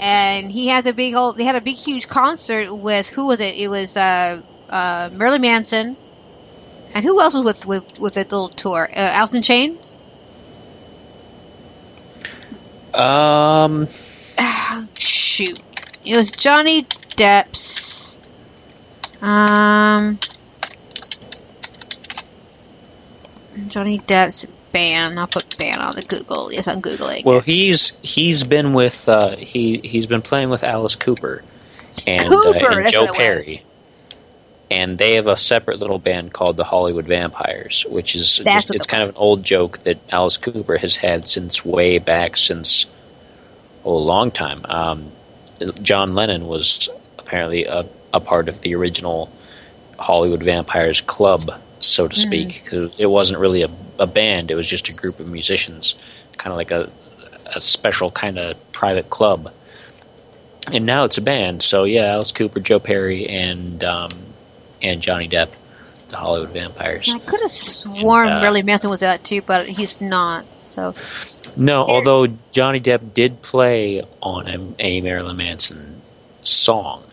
and he had they had a big huge concert with, who was it? It was Marilyn Manson, and who else was with the little tour? Alice in Chains. Shoot, it was Johnny Depp's. Johnny Depp's band. I'll put band on the Google. Yes, I'm Googling. Well, he's been with he's been playing with Alice Cooper and Joe Perry, and they have a separate little band called the Hollywood Vampires, which is it's kind of an old joke that Alice Cooper has had since way back, since a long time. John Lennon was apparently a part of the original Hollywood Vampires club, so to speak, because it wasn't really a band, it was just a group of musicians, kind of like a special kind of private club. And now it's a band, so yeah, Alice Cooper, Joe Perry, and Johnny Depp, the Hollywood Vampires. I could have sworn Marilyn Manson was that too, but he's not. So no, although Johnny Depp did play on a Marilyn Manson song,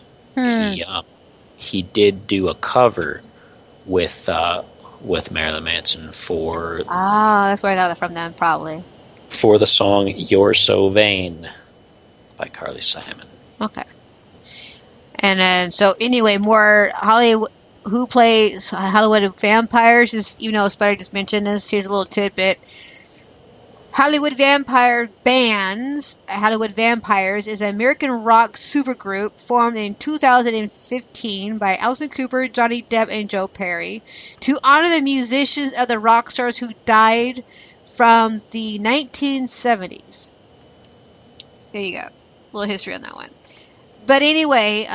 he did do a cover with Marilyn Manson for... that's where I got it from then, probably. For the song You're So Vain by Carly Simon. Okay. And then, so anyway, more Hollywood... Who plays Hollywood Vampires? Is, Spider just mentioned this. Here's a little tidbit. Hollywood Vampires is an American rock supergroup formed in 2015 by Alice Cooper, Johnny Depp, and Joe Perry to honor the musicians of the rock stars who died from the 1970s. There you go. A little history on that one. But anyway,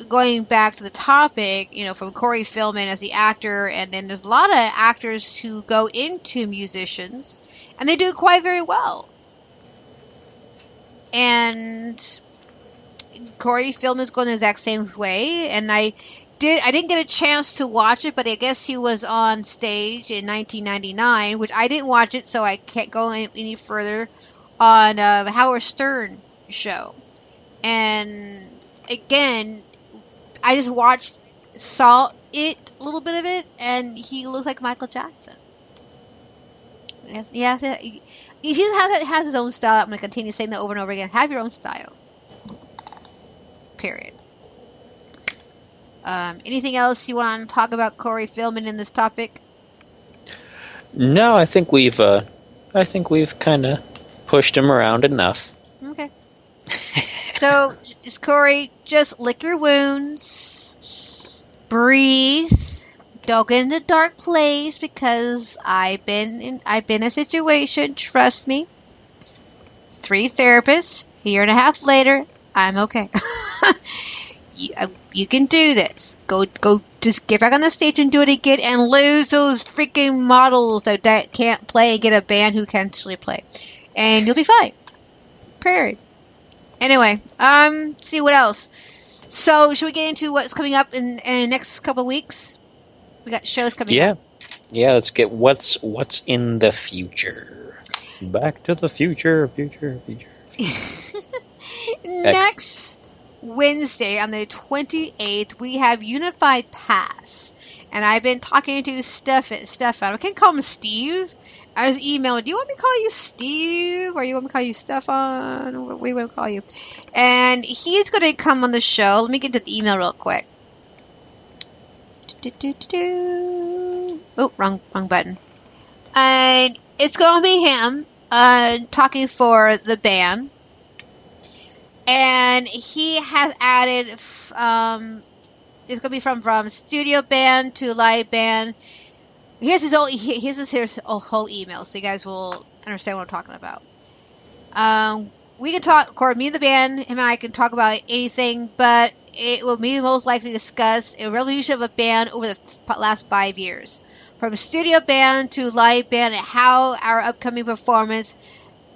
going back to the topic, from Corey Feldman as the actor, and then there's a lot of actors who go into musicians, and they do quite very well. And Corey Feldman's going the exact same way, and I didn't get a chance to watch it, but I guess he was on stage in 1999, which I didn't watch it, so I can't go any further, on Howard Stern show. And again, I just saw a little bit of it, and he looks like Michael Jackson. He has his own style. I'm going to continue saying that over and over again. Have your own style. Period. Anything else you want to talk about Corey Feldman in this topic? No, I think we've kind of pushed him around enough. Okay. So, Corey, just lick your wounds, breathe, don't get in a dark place, because I've been in a situation, trust me. 3 therapists, a year and a half later, I'm okay. You can do this. Go, just get back on the stage and do it again, and lose those freaking models that can't play, and get a band who can actually play. And you'll be fine. Period. Anyway, see what else. So, should we get into what's coming up in the next couple of weeks? We got shows coming up. Yeah, let's get what's in the future. Back to the future. Next Wednesday, on the 28th, we have Unified Pass. And I've been talking to Stefan. I can't call him Steve. I was emailing, do you want me to call you Steve? Or you want me to call you Stefan? What do you want to call you? And he's going to come on the show. Let me get to the email real quick. Oh, wrong button. And it's going to be him talking for the band. And he has added, it's going to be from studio band to live band. Here's his whole email, so you guys will understand what I'm talking about. We can talk, me and the band, him and I can talk about anything, but it will be most likely discuss a revolution of a band over the last 5 years. From studio band to live band, and how our upcoming performance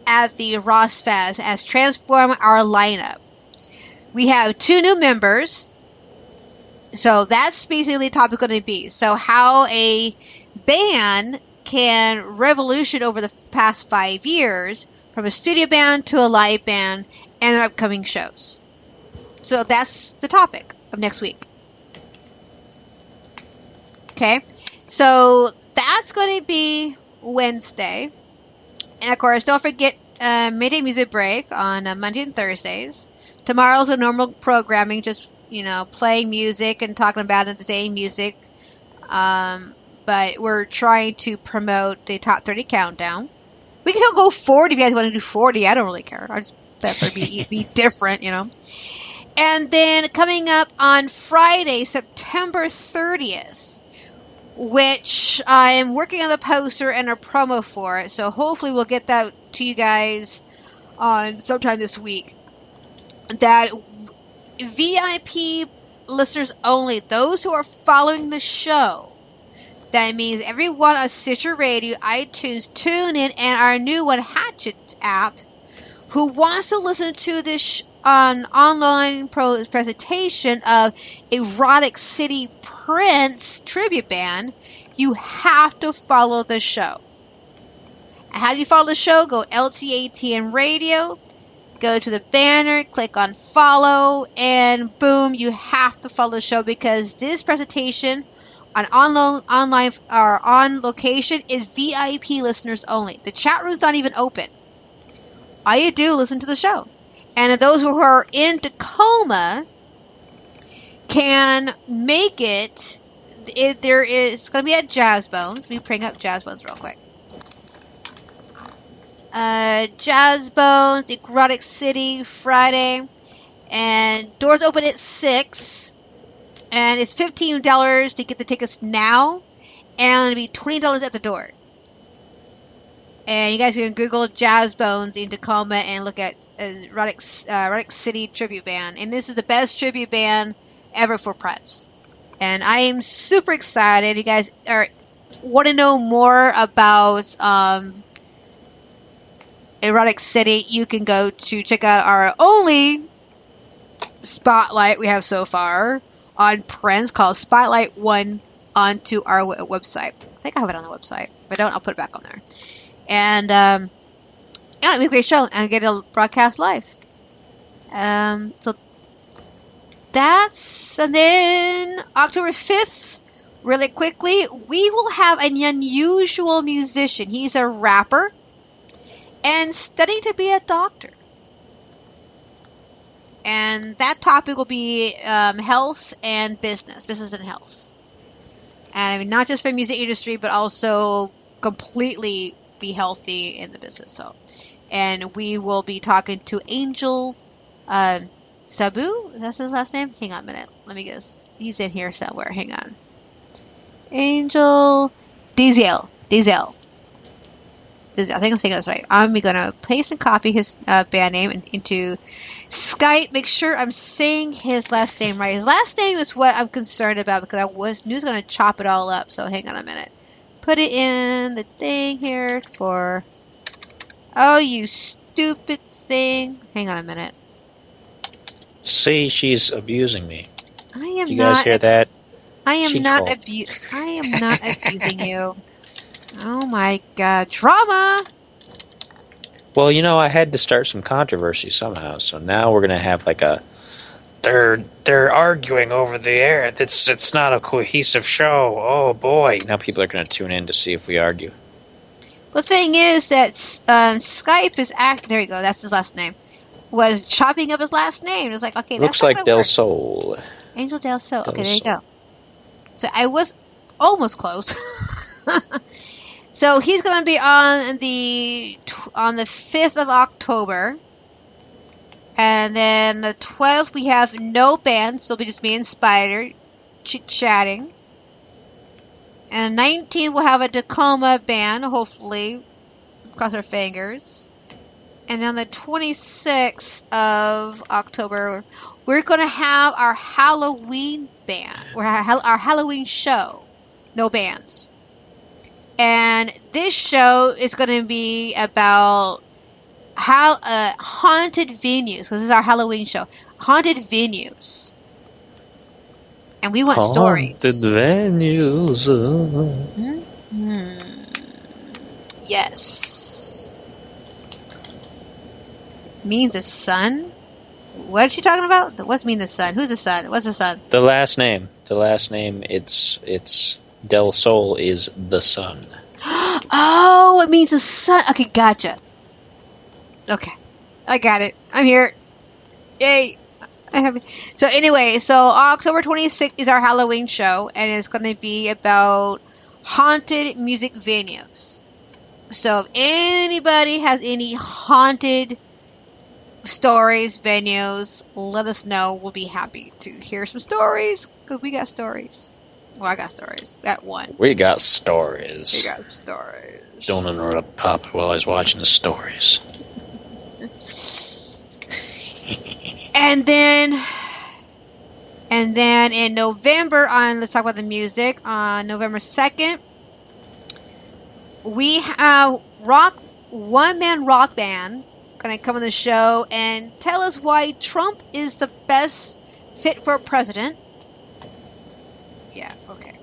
at the Ross Fest has transformed our lineup. We have 2 new members, so that's basically the topic going to be. So how a band can revolution over the past 5 years, from a studio band to a live band, and their upcoming shows. So that's the topic of next week. Okay, so that's going to be Wednesday. And of course, don't forget Midday Music Break on Monday and Thursdays. Tomorrow's a normal programming, just, playing music and talking about the day music. But we're trying to promote the Top 30 Countdown. We can still go 40 if you guys want to do 40. I don't really care. I just thought it'd be different, And then coming up on Friday, September 30th, which I am working on the poster and a promo for it. So hopefully we'll get that to you guys on sometime this week. That VIP listeners only, those who are following the show. That means everyone on Stitcher Radio, iTunes, TuneIn, and our new one, Hatchet app, who wants to listen to this online presentation of Erotic City Prince tribute band, you have to follow the show. And how do you follow the show? Go LTATN Radio, go to the banner, click on follow, and boom, you have to follow the show because this presentation online or on location is VIP listeners only. The chat room's not even open. All you do, listen to the show. And those who are in Tacoma can make it. It's going to be at Jazz Bones. Let me bring up Jazz Bones real quick. Jazz Bones, Erotic City, Friday. And doors open at 6. And it's $15 to get the tickets now. And it'll be $20 at the door. And you guys can Google Jazz Bones in Tacoma and look at Erotic City Tribute Band. And this is the best tribute band ever for Prince. And I am super excited. You guys want to know more about Erotic City, you can go to check out our only spotlight we have so far on Prince called Spotlight 1 onto our website. I think I have it on the website. If I don't, I'll put it back on there. And it'll be a great show and get it broadcast live. So that's, and then October 5th, really quickly, we will have an unusual musician. He's a rapper and studying to be a doctor. And that topic will be health and business and health. And I mean, not just for the music industry, but also completely be healthy in the business. So, and we will be talking to Angel Sabu. Is that his last name? Hang on a minute. Let me guess. He's in here somewhere. Hang on. Angel Diesel. I think I'm saying that's right. I'm going to paste and copy his band name into Skype. Make sure I'm saying his last name right. His last name is what I'm concerned about because I knew he was going to chop it all up. So hang on a minute. Put it in the thing here for... Oh, you stupid thing. Hang on a minute. See, she's abusing me. I am Do you guys hear that? I am not abusing you. Oh my god, drama! Well, you know, I had to start some controversy somehow, so now we're gonna have like a... They're arguing over the air. It's not a cohesive show. Oh boy. Now people are gonna tune in to see if we argue. The thing is that Skype is there you go, that's his last name. Was chopping up his last name. It was like, okay, looks that's like Del Sol. Angel Del Sol. Okay, there you go. So I was almost close. So he's going to be on the 5th of October. And then the 12th we have no band, so it'll be just me and Spider chit-chatting. And 19th we'll have a Tacoma band, hopefully. Cross our fingers. And on the 26th of October, we're going to have our Halloween band. Our Halloween show. No bands. And this show is going to be about haunted venues. Because this is our Halloween show. Haunted venues. And we want stories. Haunted venues. Yes. Means a sun? What is she talking about? What's mean the son? Who's the son? What's the son? The last name. It's Del Sol is the son. Oh, it means the son. Okay, gotcha. Okay, I got it. I'm here. Yay! I have. So anyway, so October 26th is our Halloween show, and it's going to be about haunted music venues. So if anybody has any haunted stories, venues, let us know. We'll be happy to hear some stories, because we got stories. Well, I got stories. We got one. We got stories. We got stories. Don't interrupt Pop while I was watching the stories. And then in November, let's talk about the music, on November 2nd, we have one-man rock band going to come on the show and tell us why Trump is the best fit for president. Yeah, okay.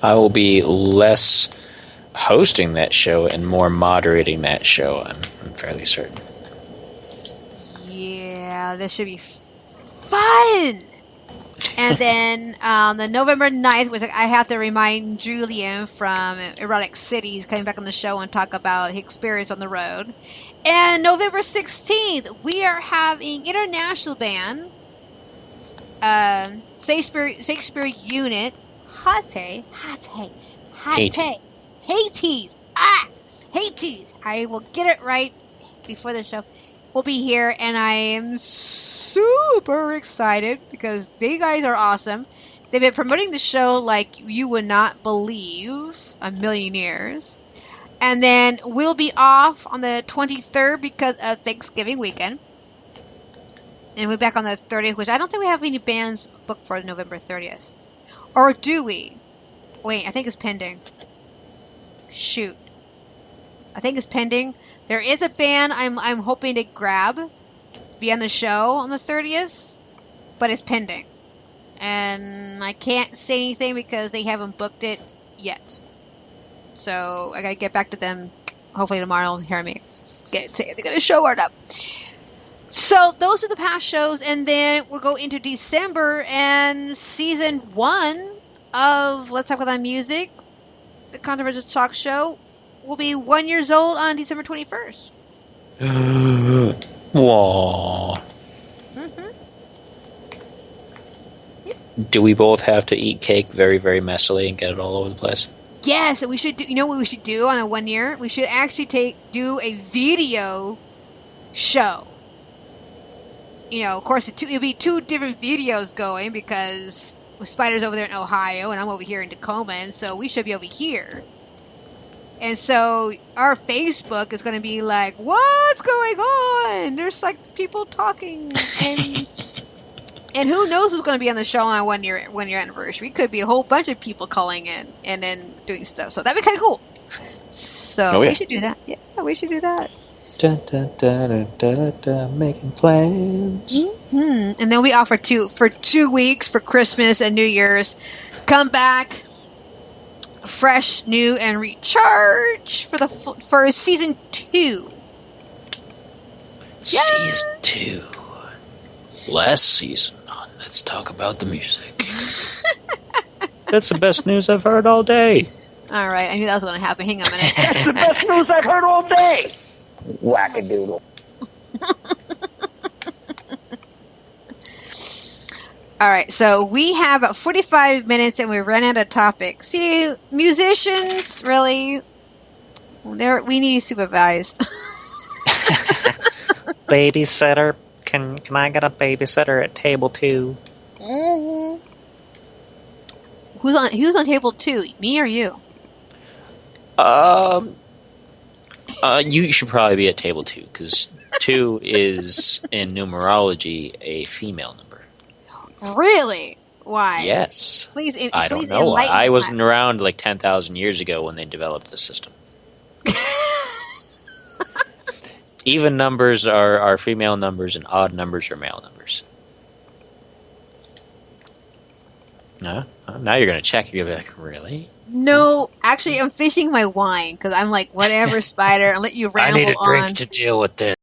I will be less hosting that show and more moderating that show, I'm fairly certain. Yeah, this should be fun. And then the November 9th, which I have to remind Julian from Erotic City, he's coming back on the show and talk about his experience on the road. And November 16th, we are having international band, Shakespeare Unit, Hades. Hades. I will get it right before the show. We'll be here, and I am super excited because they guys are awesome. They've been promoting the show like you would not believe, a million years. And then we'll be off on the 23rd because of Thanksgiving weekend. And we'll be back on the 30th, which I don't think we have any bands booked for November 30th. Or do we? Wait, I think it's pending. Shoot. I think it's pending. There is a band I'm hoping to grab, be on the show on the 30th, but it's pending. And I can't say anything because they haven't booked it yet. So I gotta get back to them. Hopefully tomorrow they'll hear me. Say they're gonna show it up. So those are the past shows, and then we'll go into December and season 1 of Let's Talk About Music, the Controversial Talk Show, will be 1 year old on December 21st. Aww. Mm-hmm. Do we both have to eat cake very, very messily and get it all over the place? Yes, and we should do, you know what we should do on a 1 year? We should actually do a video show. You know, of course, it'll be 2 different videos going because Spider's over there in Ohio and I'm over here in Tacoma, and so we should be over here. And so our Facebook is going to be like, what's going on? There's like people talking, and who knows who's going to be on the show on our 1 year anniversary. It could be a whole bunch of people calling in and then doing stuff. So that'd be kind of cool. So we should do that. Yeah, we should do that. Making plans. Mm-hmm. And then we offer for 2 weeks for Christmas and New Year's. Come back fresh, new, and recharge for season 2. Season 2. Last season on Let's Talk About the Music. That's the best news I've heard all day. All right, I knew that was going to happen. Hang on a minute. That's the best news I've heard all day. Wackadoodle. All right, so we have about 45 minutes and we ran out of topics. See, musicians, really, we need supervised. Babysitter. Can I get a babysitter at table 2? Mm-hmm. Who's on table 2? Me or you? You should probably be at table 2 because 2 is in numerology a female number. Really? Why? Yes. Please, I don't know. I wasn't around like 10,000 years ago when they developed the system. Even numbers are female numbers and odd numbers are male numbers. No? Now you're going to check. You're going to be like, really? No, actually, I'm finishing my wine because I'm like, whatever, Spider. I'll let you ramble on. I need a drink to deal with this.